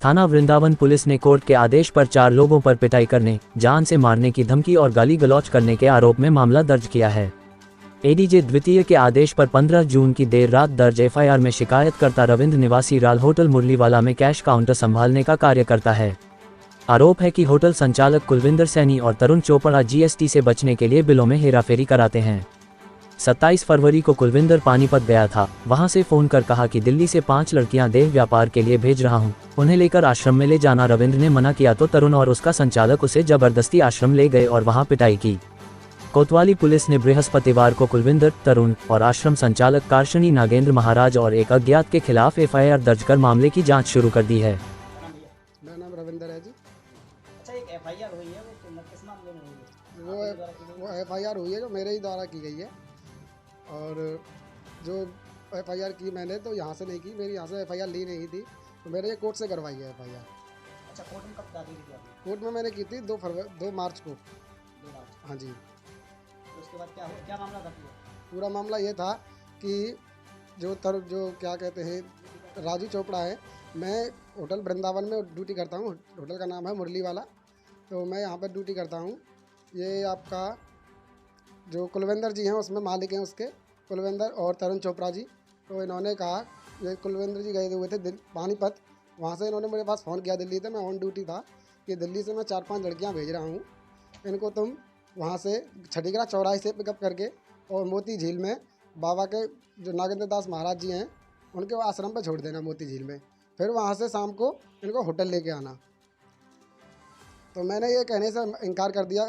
थाना वृंदावन पुलिस ने कोर्ट के आदेश पर 4 लोगों पर पिटाई करने, जान से मारने की धमकी और गाली गलौज करने के आरोप में मामला दर्ज किया है। एडीजे द्वितीय के आदेश पर 15 जून की देर रात दर्ज एफआईआर में शिकायतकर्ता रविंद्र निवासी राल होटल मुरलीवाला में कैश काउंटर संभालने का कार्य करता है। आरोप है कि होटल संचालक कुलविंदर सैनी और तरुण चोपड़ा जीएसटी से बचने के लिए बिलों में हेराफेरी कराते हैं। 27 फरवरी को कुलविंदर पानीपत गया था। वहां से फोन कर कहा कि दिल्ली से 5 लड़कियां देह व्यापार के लिए भेज रहा हूं, उन्हें लेकर आश्रम में ले जाना। रविंद्र ने मना किया तो तरुण और उसका संचालक उसे जबरदस्ती आश्रम ले गए और वहां पिटाई की। कोतवाली पुलिस ने बृहस्पतिवार को कुलविंदर, तरुण और आश्रम संचालक कार्शनी नागेंद्र महाराज और एक अज्ञात के खिलाफ एफआईआर दर्ज कर मामले की जाँच शुरू कर दी है। मेरा नाम रविंदर है जी। अच्छा, एक एफआईआर हुई है, वो किस मामले में हुई है? वो एफआईआर हुई है जो मेरे ही द्वारा की गई है, और जो एफआईआर की मैंने तो यहाँ से नहीं की, मेरी यहाँ से एफआईआर ली नहीं थी, तो मेरे ये कोर्ट से करवाई है एफआईआर। अच्छा, कोर्ट में कब दाखिल की आपने? कोर्ट में मैंने की थी 2 मार्च को। 2 मार्च। हाँ जी। तो उसके बाद क्या हुआ, क्या मामला दर्ज हुआ? पूरा मामला ये था कि जो क्या कहते हैं, राजू चोपड़ा है। मैं होटल वृंदावन में ड्यूटी करता हूँ। होटल का नाम है मुरलीवाला। तो मैं यहाँ पर ड्यूटी करता हूँ। ये आपका जो कुलविंदर जी हैं उसमें मालिक हैं उसके, कुलविंदर और तरुण चोपड़ा जी। तो इन्होंने कहा, ये कुलविंदर जी गए हुए थे पानीपत, वहाँ से इन्होंने मेरे पास फ़ोन किया, दिल्ली से मैं ऑन ड्यूटी था, कि दिल्ली से मैं 4-5 लड़कियाँ भेज रहा हूँ, इनको तुम वहाँ से छठीगढ़ चौराहे से पिकअप करके और मोती झील में बाबा के जो नागेंद्र दास महाराज जी हैं उनके आश्रम पर छोड़ देना मोती झील में, फिर वहाँ से शाम को इनको होटल लेके आना। तो मैंने ये कहने से इनकार कर दिया,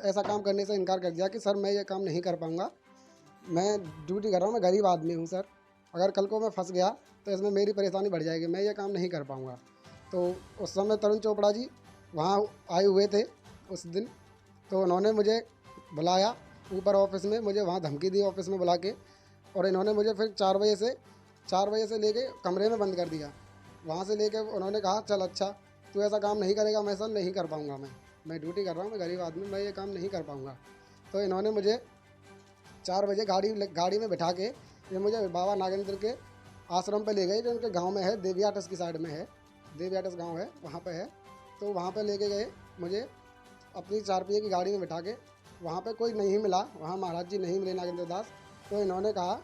ऐसा काम करने से इनकार कर दिया कि सर मैं ये काम नहीं कर पाऊँगा, मैं ड्यूटी कर रहा हूँ, मैं गरीब आदमी हूँ सर, अगर कल को मैं फंस गया तो इसमें मेरी परेशानी बढ़ जाएगी, मैं ये काम नहीं कर पाऊँगा। तो उस समय तरुण चोपड़ा जी वहाँ आए हुए थे उस दिन, तो उन्होंने मुझे बुलाया ऊपर ऑफिस में, मुझे वहाँ धमकी दी ऑफिस में बुला के, और इन्होंने मुझे फिर 4 बजे से लेके कमरे में बंद कर दिया। वहाँ से लेके उन्होंने कहा चल अच्छा तू ऐसा काम नहीं करेगा, मैं सर नहीं कर पाऊँगा, मैं ड्यूटी कर रहा हूँ, मैं गरीब आदमी, मैं ये काम नहीं कर पाऊँगा। तो इन्होंने मुझे 4 बजे गाड़ी में बिठा के ये मुझे बाबा नागेंद्र के आश्रम पे ले गए, जो उनके गांव में है, देवियाटस की साइड में है, देवियाटस गांव है, वहाँ पे है। तो वहाँ पे लेके गए मुझे अपनी 4 पहिए की गाड़ी में बिठा के, वहाँ पे कोई नहीं मिला, वहाँ महाराज जी नहीं मिले नागेंद्र दास। तो इन्होंने कहा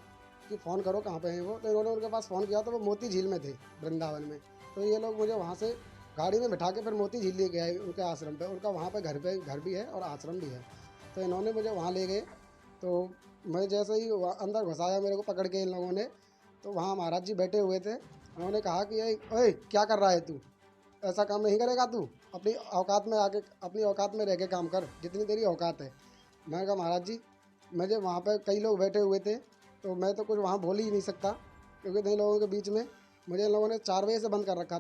कि फ़ोन करो कहाँ पे हैं वो, तो इन्होंने उनके पास फ़ोन किया तो वो मोती झील में थे वृंदावन में। तो ये लोग मुझे वहाँ से गाड़ी में बिठा के फिर मोती झील ले गए उनके आश्रम पे, उनका वहाँ पे घर भी है और आश्रम भी है। तो इन्होंने मुझे वहाँ ले गए, तो मैं जैसे ही अंदर घुसाया मेरे को पकड़ के इन लोगों ने, तो वहाँ महाराज जी बैठे हुए थे। उन्होंने कहा कि ओए क्या कर रहा है तू, ऐसा काम नहीं करेगा तू, अपनी औकात में आके अपनी औकात में रह के काम कर, जितनी तेरी औकात है। मैंने कहा महाराज जी, मुझे वहाँ पे कई लोग बैठे हुए थे, तो मैं तो कुछ वहाँ बोल ही नहीं सकता, क्योंकि इन लोगों के बीच में मुझे इन लोगों ने 4 बजे से बंद कर रखा था।